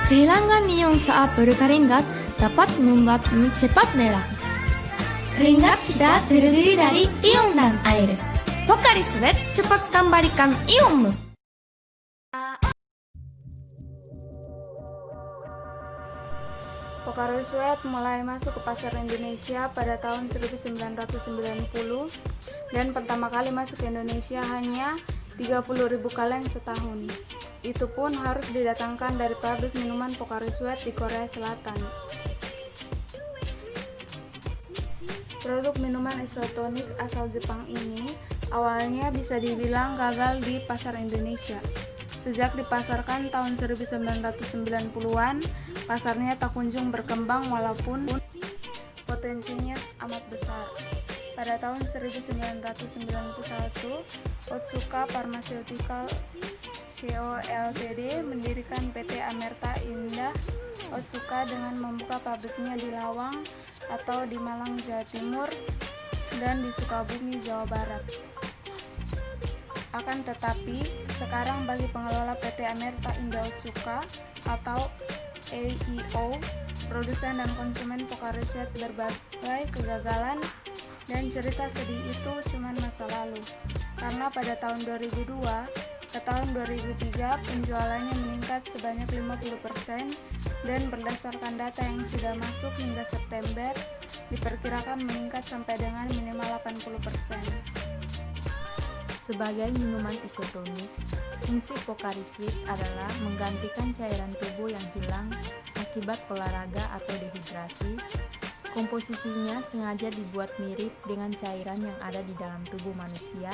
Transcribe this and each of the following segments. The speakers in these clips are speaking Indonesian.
Kehilangan ion saat berkeringat dapat membuat mie cepat merah. Keringat kita terdiri dari ion dan air. Pocari Sweat cepat kembalikan ionmu. Pocari Sweat mulai masuk ke pasar Indonesia pada tahun 1990 dan pertama kali masuk ke Indonesia hanya 30.000 kaleng setahun. Itu pun harus didatangkan dari pabrik minuman Pocari Sweat di Korea Selatan. Produk minuman isotonik asal Jepang ini awalnya bisa dibilang gagal di pasar Indonesia. Sejak dipasarkan tahun 1990-an, pasarnya tak kunjung berkembang walaupun potensinya amat besar. Pada tahun 1991, Otsuka Pharmaceutical Co. Ltd. mendirikan PT Amerta Indah Otsuka dengan membuka pabriknya di Lawang atau di Malang, Jawa Timur, dan di Sukabumi, Jawa Barat. Akan tetapi, sekarang bagi pengelola PT Amerta Indah Otsuka atau AIO, produsen dan konsumen Pocari Sweat berbagai kegagalan dan cerita sedih itu cuma masa lalu. Karena pada tahun 2002 ke tahun 2003 penjualannya meningkat sebanyak 50% dan berdasarkan data yang sudah masuk hingga September diperkirakan meningkat sampai dengan minimal 80%. Sebagai minuman isotonik, fungsi Pocari Sweat adalah menggantikan cairan tubuh yang hilang akibat olahraga atau dehidrasi. Komposisinya sengaja dibuat mirip dengan cairan yang ada di dalam tubuh manusia.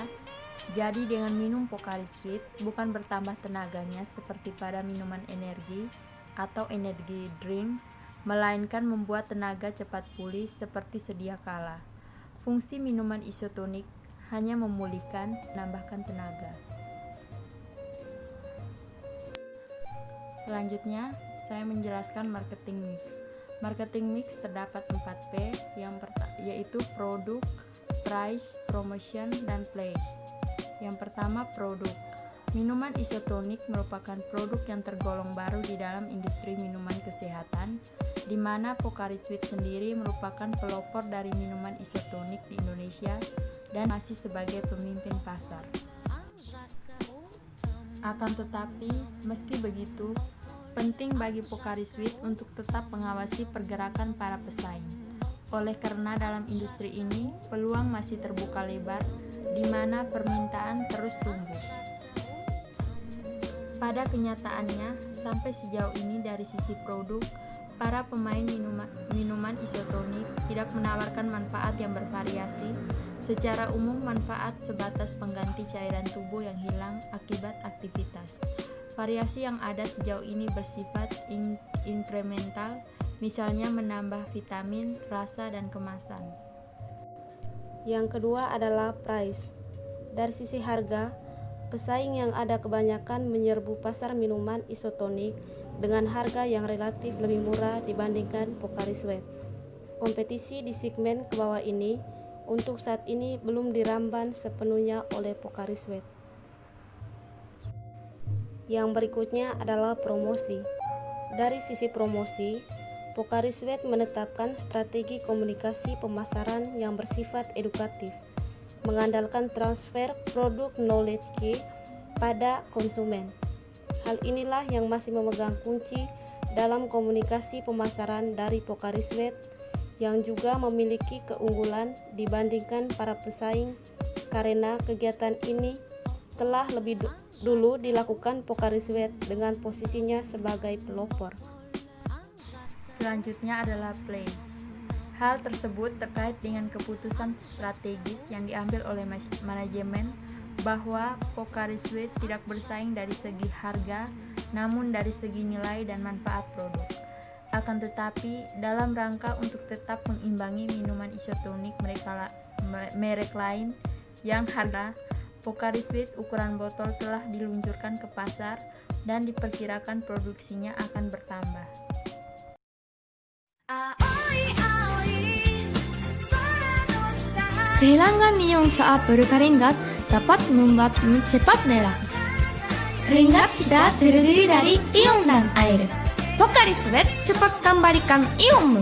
Jadi dengan minum Pocari Sweat bukan bertambah tenaganya seperti pada minuman energi atau energy drink, melainkan membuat tenaga cepat pulih seperti sedia kala. Fungsi minuman isotonik hanya memulihkan, menambahkan tenaga. Selanjutnya, saya menjelaskan marketing mix. Marketing mix terdapat 4P, yaitu produk, price, promotion, dan place. Yang pertama, produk. Minuman isotonik merupakan produk yang tergolong baru di dalam industri minuman kesehatan, di mana Pocari Sweat sendiri merupakan pelopor dari minuman isotonik di Indonesia dan masih sebagai pemimpin pasar. Akan tetapi, meski begitu, penting bagi Pocari Sweat untuk tetap mengawasi pergerakan para pesaing. Oleh karena dalam industri ini, peluang masih terbuka lebar, di mana permintaan terus tumbuh. Pada kenyataannya, sampai sejauh ini dari sisi produk, para pemain minuman isotonik tidak menawarkan manfaat yang bervariasi. Secara umum, manfaat sebatas pengganti cairan tubuh yang hilang akibat aktivitas. Variasi yang ada sejauh ini bersifat inkremental, misalnya menambah vitamin, rasa, dan kemasan. Yang kedua adalah price. Dari sisi harga, pesaing yang ada kebanyakan menyerbu pasar minuman isotonik dengan harga yang relatif lebih murah dibandingkan Pocari Sweat. Kompetisi di segmen ke bawah ini untuk saat ini belum diramban sepenuhnya oleh Pocari Sweat. Yang berikutnya adalah promosi. Dari sisi promosi, Pocari Sweat menetapkan strategi komunikasi pemasaran yang bersifat edukatif, mengandalkan transfer produk knowledge key pada konsumen. Hal inilah yang masih memegang kunci dalam komunikasi pemasaran dari Pocari Sweat yang juga memiliki keunggulan dibandingkan para pesaing karena kegiatan ini telah lebih dulu dilakukan Pocari Sweat dengan posisinya sebagai pelopor. Selanjutnya adalah place. Hal tersebut terkait dengan keputusan strategis yang diambil oleh manajemen bahwa Pocari Sweat tidak bersaing dari segi harga, namun dari segi nilai dan manfaat produk. Akan tetapi, dalam rangka untuk tetap mengimbangi minuman isotonik merek lain yang harga, Pocari Sweat ukuran botol telah diluncurkan ke pasar dan diperkirakan produksinya akan bertambah. Kehilangan ion saat berkeringat dapat membuatmu cepat merah. Keringat kita terdiri dari ion dan air. Pocari Sweat cepat kembalikan ionmu.